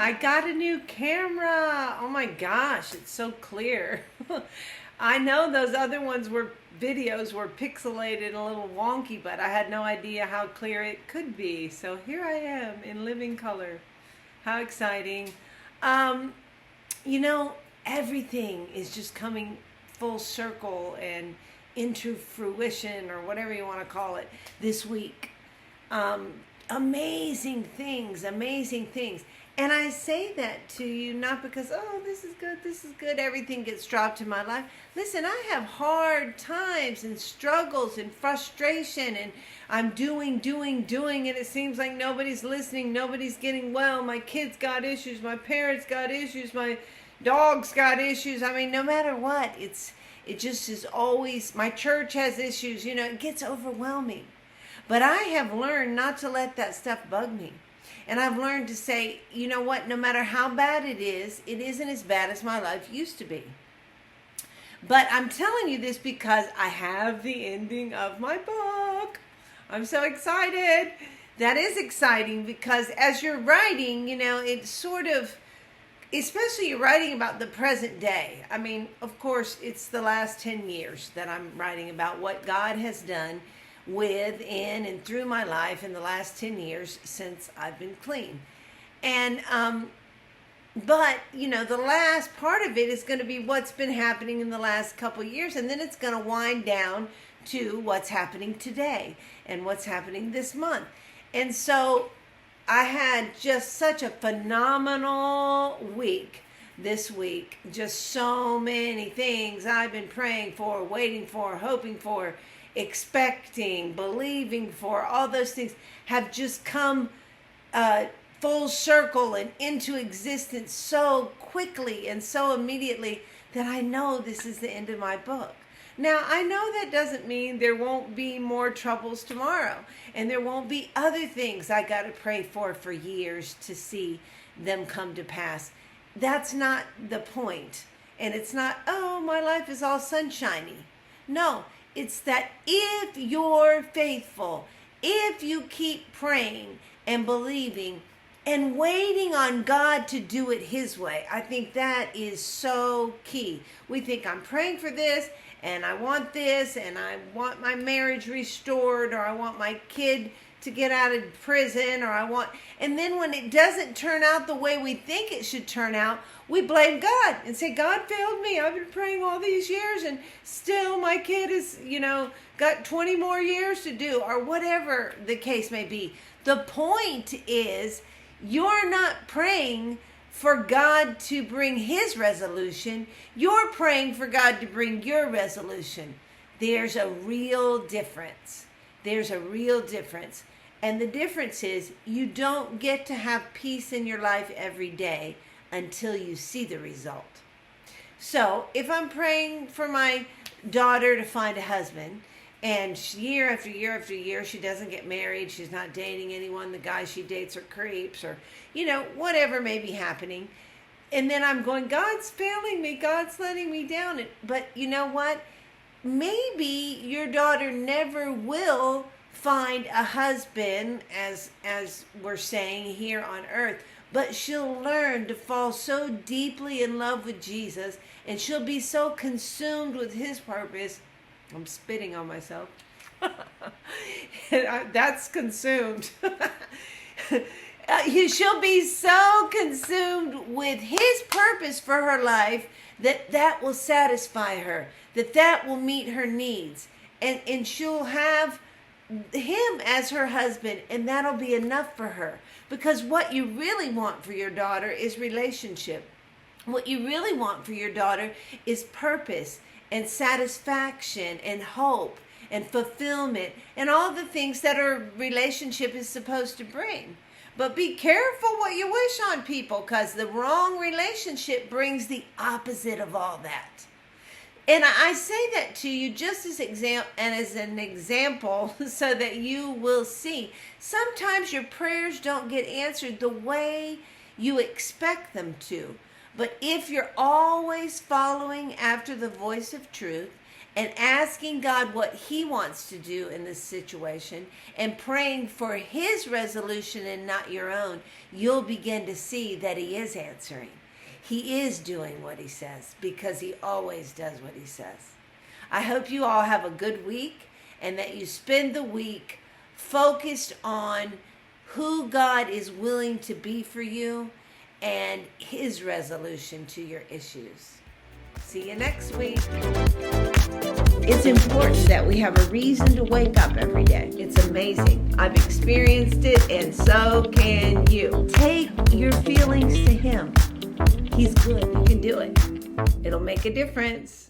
I got a new camera. Oh my gosh, it's so clear. I know those other ones were videos were pixelated and a little wonky, but I had no idea how clear it could be. So here I am in living color. How exciting. Um, you know, everything is just coming full circle and into fruition, or whatever you want to call it, this week. um, Amazing things, amazing things. And I say that to you not because, oh, this is good, everything gets dropped in my life. Listen, I have hard times and struggles and frustration, and I'm doing, and it seems like nobody's listening, nobody's getting well. My kids got issues, my parents got issues, my dog's got issues. I mean, no matter what, it just is always, my church has issues, it gets overwhelming. But I have learned not to let that stuff bug me. And I've learned to say, you know what, no matter how bad it isn't as bad as my life used to be. But I'm telling you this because I have the ending of my book. I'm so excited. That is exciting because as you're writing, it's sort of, especially you're writing about the present day. I mean, of course, it's the last 10 years that I'm writing about what God has done with, in, and through my life in the last 10 years since I've been clean. And, but, the last part of it is going to be what's been happening in the last couple of years. And then it's going to wind down to what's happening today and what's happening this month. And so I had just such a phenomenal week this week. Just so many things I've been praying for, waiting for, hoping for, expecting, believing for, all those things have just come full circle and into existence so quickly and so immediately that I know this is the end of my book. Now, I know that doesn't mean there won't be more troubles tomorrow, and there won't be other things I got to pray for years to see them come to pass. That's not the point. And it's not, oh, my life is all sunshiny. No, it's that if you're faithful, if you keep praying and believing and waiting on God to do it His way, I think that is so key. We think I'm praying for this and I want this and I want my marriage restored, or I want my kid to get out of prison, and then when it doesn't turn out the way we think it should turn out, we blame God and say, God failed me. I've been praying all these years and still my kid is, got 20 more years to do, or whatever the case may be. The point is, you're not praying for God to bring His resolution. You're praying for God to bring your resolution. There's a real difference. There's a real difference. And the difference is you don't get to have peace in your life every day until you see the result. So if I'm praying for my daughter to find a husband, and year after year after year she doesn't get married, she's not dating anyone, the guys she dates are creeps, or whatever may be happening, and then I'm going, God's failing me, God's letting me down. But you know what? Maybe your daughter never will find a husband, as we're saying here on earth, but she'll learn to fall so deeply in love with Jesus, and she'll be so consumed with His purpose. I'm spitting on myself. That's consumed. She'll be so consumed with His purpose for her life that will satisfy her, that will meet her needs. And she'll have Him as her husband, and that'll be enough for her. Because what you really want for your daughter is relationship. What you really want for your daughter is purpose and satisfaction and hope and fulfillment and all the things that a relationship is supposed to bring. But be careful what you wish on people, because the wrong relationship brings the opposite of all that. And I say that to you just as an example so that you will see. Sometimes your prayers don't get answered the way You expect them to. But if you're always following after the voice of truth and asking God what he wants to do in this situation and praying for his resolution and not your own, you'll begin to see that he is answering. He is doing what he says because he always does what he says. I hope you all have a good week and that you spend the week focused on who God is willing to be for you and his resolution to your issues. See you next week. It's important that we have a reason to wake up every day. It's amazing. I've experienced it, and so can you. Take your feelings to him. He's good. You can do it. It'll make a difference.